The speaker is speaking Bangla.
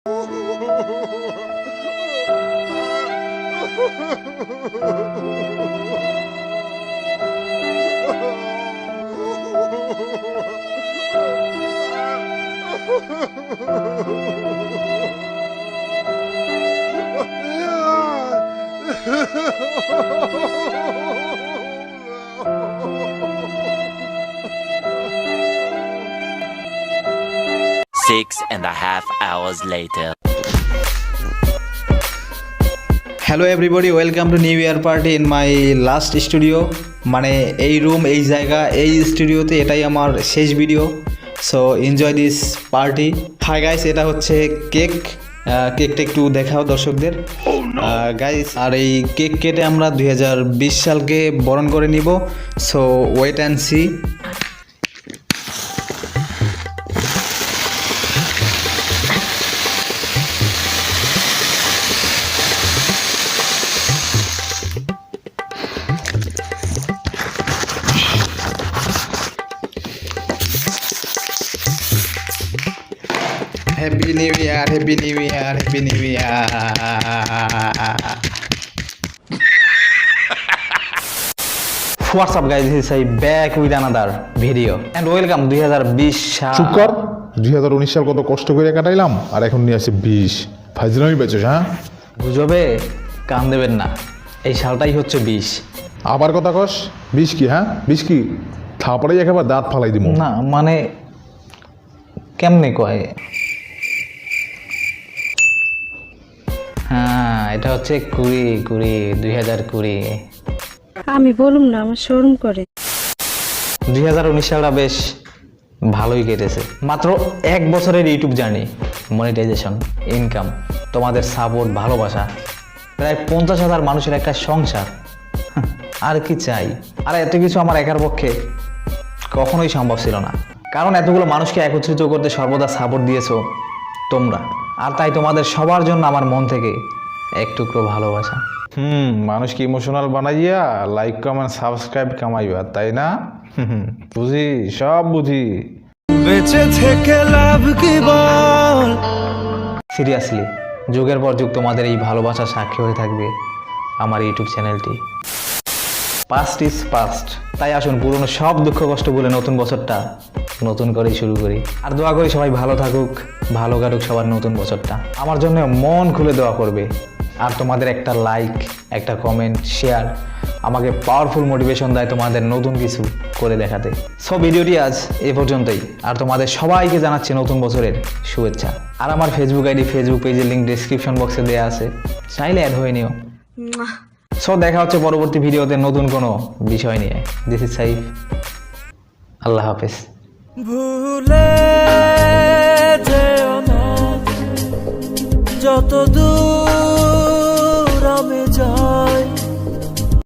6.5 hours later. Hello everybody, welcome to new year party in my last studio. মানে এই রুম, এই জায়গা, এই স্টুডিওতে এটাই আমার শেষ video. So enjoy this party. Hi guys, এটা হচ্ছে কেকটা একটু দেখাও দর্শকদের গাইস। আর এই কেক কেটে আমরা 2020 সালকে বরণ করে নিব। So wait and see. Happy New Year, Happy New Year, Happy New Year. What's up guys, this is I back with another video and welcome 2020 সাল। চুপ কর। 2019 সাল কত কষ্ট করে কাটাইলাম আর এখন নিয়ে আসে 20। ফাইজলামি বেচোস? হ্যাঁ, গুজবে কান দেবেন না, এই সালটাই হচ্ছে 20। আবার কথা কস। 20 কি? হ্যাঁ 20 কি? থাপড়াই একেবারে দাঁত ফালাই দিব। না মানে কেমনে কয়? হ্যাঁ, এটা হচ্ছে 2020। আমি বলুম না, আমার শরম করে। 2019 সালটা বেশ ভালোই কেটেছে। মাত্র 1 বছরের ইউটিউব জার্নি, মনিটাইজেশন, ইনকাম, তোমাদের সাপোর্ট, ভালোবাসা, প্রায় 50,000 মানুষের একটা সংসার। আর কি চাই? আর এত কিছু আমার একার পক্ষে কখনোই সম্ভব ছিল না, কারণ এতগুলো মানুষকে একত্রিত করতে সর্বদা সাপোর্ট দিয়েছো তোমরা। আর তাই তোমাদের সবার জন্য আমার মন থেকে এক টুকরো ভালোবাসা। মানুষকে ইমোশনাল বানাইয়া লাইক কমেন্ট সাবস্ক্রাইব কামাইবা, তাই না? বুঝি, সব বুঝি। বেঁচে থেকে লাভ কি বল? সিরিয়াসলি, যুগের পর যুগ তোমাদের এই ভালোবাসা সাক্ষী হয়ে থাকবে আমার ইউটিউব চ্যানেলটি। পাস্ট ইজ পাস্ট, তাই আসুন পুরনো সব দুঃখ কষ্ট বলে নতুন বছরটা নতুন করেই শুরু করি। আর দোয়া করি সবাই ভালো থাকুক, ভালো কাটুক সবার নতুন বছরটা। আমার জন্য মন খুলে দোয়া করবে। আর তোমাদের একটা লাইক, একটা কমেন্ট, শেয়ার আমাকে পাওয়ারফুল মোটিভেশন দেয় তোমাদের নতুন কিছু করে দেখাতে। সো ভিডিওটি আজ এ পর্যন্তই। আর তোমাদের সবাইকে জানাচ্ছি নতুন বছরের শুভেচ্ছা। আর আমার ফেসবুক আইডি, ফেসবুক পেজের লিঙ্ক ডিসক্রিপশন বক্সে দেওয়া আছে, চাইলে অ্যাড হয়ে নিও। সো দেখা হচ্ছে পরবর্তী ভিডিওতে নতুন কোনো বিষয় নিয়ে। দিস ইজ সাইফ, আল্লাহ হাফেজ। ভুলে যেও না যত দূর